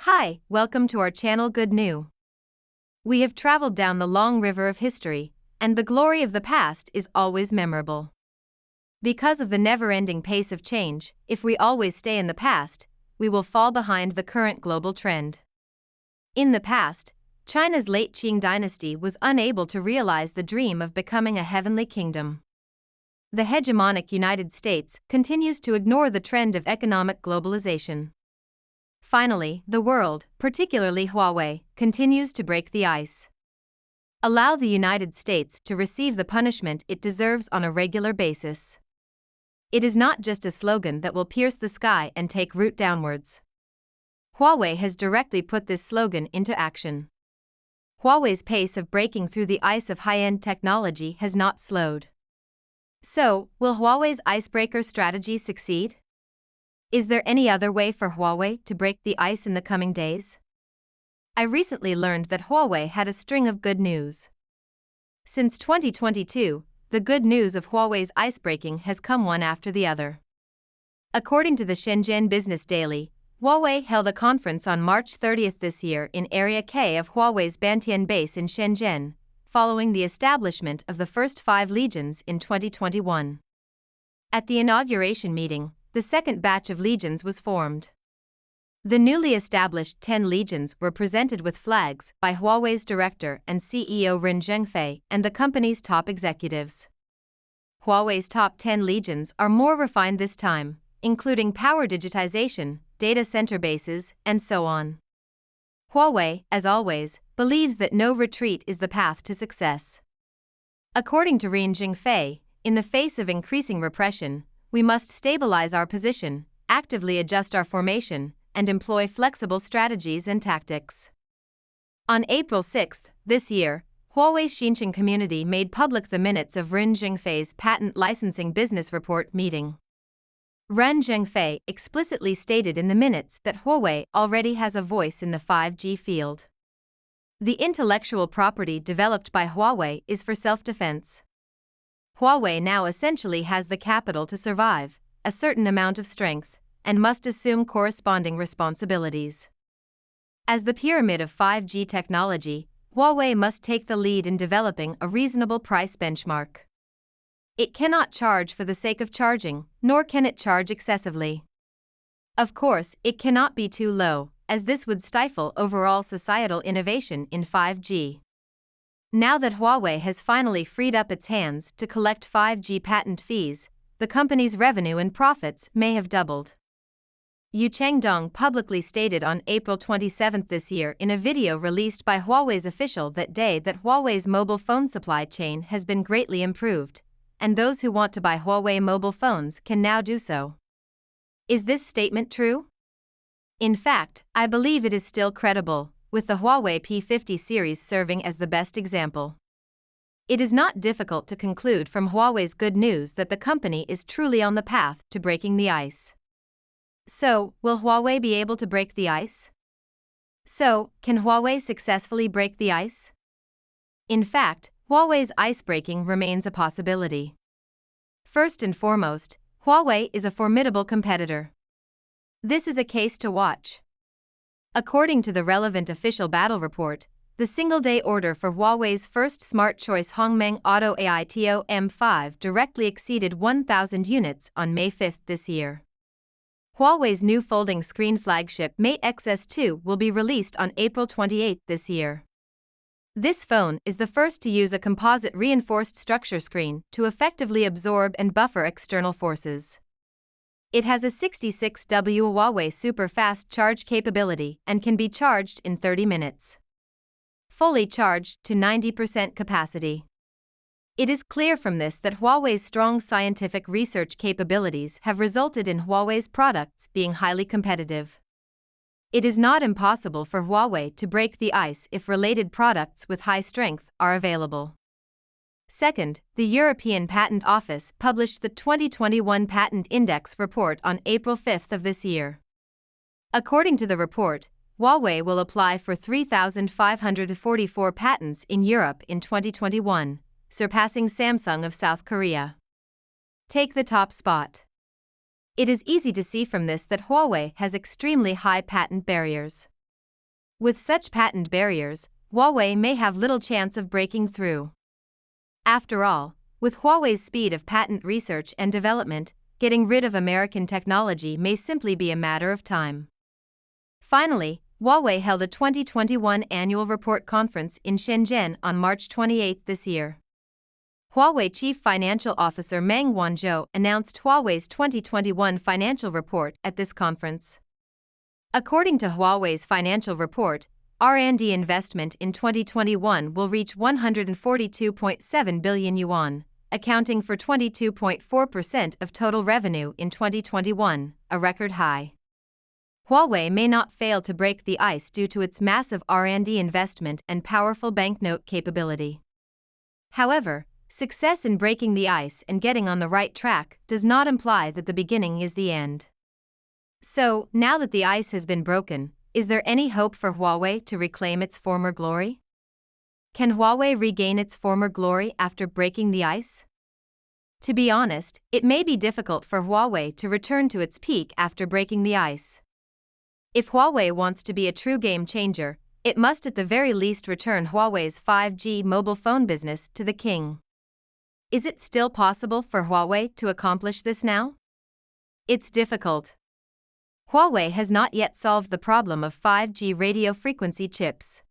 Hi, welcome to our channel Good New. We have traveled down the long river of history, and the glory of the past is always memorable. Because of the never-ending pace of change, if we always stay in the past, we will fall behind the current global trend. In the past, China's late Qing Dynasty was unable to realize the dream of becoming a heavenly kingdom. The hegemonic United States continues to ignore the trend of economic globalization. Finally, the world, particularly Huawei, continues to break the ice. Allow the United States to receive the punishment it deserves on a regular basis. It is not just a slogan that will pierce the sky and take root downwards. Huawei has directly put this slogan into action. Huawei's pace of breaking through the ice of high-end technology has not slowed. So, will Huawei's icebreaker strategy succeed? Is there any other way for Huawei to break the ice in the coming days? I recently learned that Huawei had a string of good news. Since 2022, the good news of Huawei's icebreaking has come one after the other. According to the Shenzhen Business Daily, Huawei held a conference on March 30th this year in Area K of Huawei's Bantian base in Shenzhen, following the establishment of the first 5 legions in 2021. At the inauguration meeting, the second batch of legions was formed. The newly established 10 legions were presented with flags by Huawei's director and CEO Ren Zhengfei and the company's top executives. Huawei's top 10 legions are more refined this time, including power digitization, data center bases, and so on. Huawei, as always, believes that no retreat is the path to success. According to Ren Zhengfei, in the face of increasing repression, we must stabilize our position, actively adjust our formation, and employ flexible strategies and tactics. On April 6 this year, Huawei's Xinjiang community made public the minutes of Ren Zhengfei's patent licensing business report meeting. Ren Zhengfei explicitly stated in the minutes that Huawei already has a voice in the 5G field. The intellectual property developed by Huawei is for self-defense. Huawei now essentially has the capital to survive, a certain amount of strength, and must assume corresponding responsibilities. As the pyramid of 5G technology, Huawei must take the lead in developing a reasonable price benchmark. It cannot charge for the sake of charging, nor can it charge excessively. Of course, it cannot be too low, as this would stifle overall societal innovation in 5G. Now that Huawei has finally freed up its hands to collect 5G patent fees, the company's revenue and profits may have doubled. Yu Changdong publicly stated on April 27 this year in a video released by Huawei's official that day that Huawei's mobile phone supply chain has been greatly improved, and those who want to buy Huawei mobile phones can now do so. Is this statement true? In fact, I believe it is still credible, with the Huawei P50 series serving as the best example. It is not difficult to conclude from Huawei's good news that the company is truly on the path to breaking the ice. So, will Huawei be able to break the ice? So, can Huawei successfully break the ice? In fact, Huawei's ice-breaking remains a possibility. First and foremost, Huawei is a formidable competitor. This is a case to watch. According to the relevant official battle report, the single-day order for Huawei's first smart choice Hongmeng Auto AITO M5 directly exceeded 1,000 units on May 5 this year. Huawei's new folding screen flagship Mate XS2 will be released on April 28 this year. This phone is the first to use a composite reinforced structure screen to effectively absorb and buffer external forces. It has a 66W Huawei super fast charge capability and can be charged in 30 minutes. Fully charged to 90% capacity. It is clear from this that Huawei's strong scientific research capabilities have resulted in Huawei's products being highly competitive. It is not impossible for Huawei to break the ice if related products with high strength are available. Second, the European Patent Office published the 2021 Patent Index report on April 5 of this year. According to the report, Huawei will apply for 3,544 patents in Europe in 2021, surpassing Samsung of South Korea. Take the top spot. It is easy to see from this that Huawei has extremely high patent barriers. With such patent barriers, Huawei may have little chance of breaking through. After all, with Huawei's speed of patent research and development, getting rid of American technology may simply be a matter of time. Finally, Huawei held a 2021 annual report conference in Shenzhen on March 28 this year. Huawei Chief Financial Officer Meng Wanzhou announced Huawei's 2021 financial report at this conference. According to Huawei's financial report, R&D investment in 2021 will reach 142.7 billion yuan, accounting for 22.4% of total revenue in 2021, a record high. Huawei may not fail to break the ice due to its massive R&D investment and powerful banknote capability. However, success in breaking the ice and getting on the right track does not imply that the beginning is the end. So, now that the ice has been broken, is there any hope for Huawei to reclaim its former glory? Can Huawei regain its former glory after breaking the ice? To be honest, it may be difficult for Huawei to return to its peak after breaking the ice. If Huawei wants to be a true game changer, it must at the very least return Huawei's 5G mobile phone business to the king. Is it still possible for Huawei to accomplish this now? It's difficult. Huawei has not yet solved the problem of 5G radio frequency chips.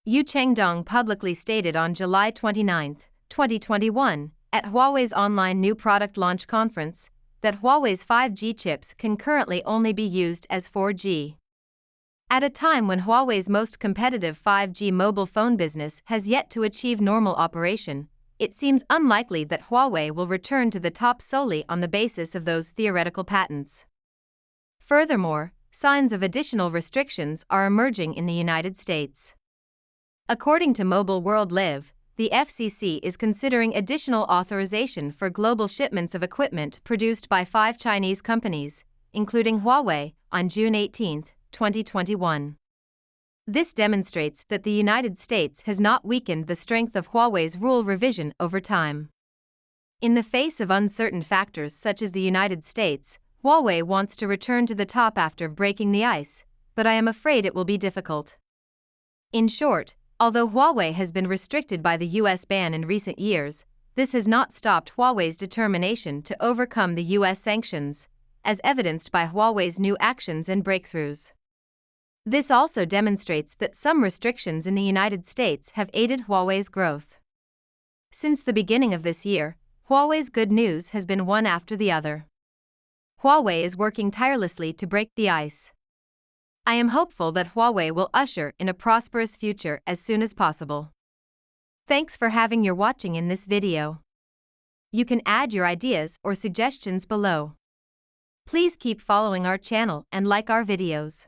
Yu Chengdong publicly stated on July 29, 2021, at Huawei's online new product launch conference, that Huawei's 5G chips can currently only be used as 4G. At a time when Huawei's most competitive 5G mobile phone business has yet to achieve normal operation, it seems unlikely that Huawei will return to the top solely on the basis of those theoretical patents. Furthermore, signs of additional restrictions are emerging in the United States. According to Mobile World Live, the FCC is considering additional authorization for global shipments of equipment produced by 5 Chinese companies, including Huawei, on June 18, 2021. This demonstrates that the United States has not weakened the strength of Huawei's rule revision over time. In the face of uncertain factors such as the United States, Huawei wants to return to the top after breaking the ice, but I am afraid it will be difficult. In short, although Huawei has been restricted by the US ban in recent years, this has not stopped Huawei's determination to overcome the US sanctions, as evidenced by Huawei's new actions and breakthroughs. This also demonstrates that some restrictions in the United States have aided Huawei's growth. Since the beginning of this year, Huawei's good news has been one after the other. Huawei is working tirelessly to break the ice. I am hopeful that Huawei will usher in a prosperous future as soon as possible. Thanks for watching in this video. You can add your ideas or suggestions below. Please keep following our channel and like our videos.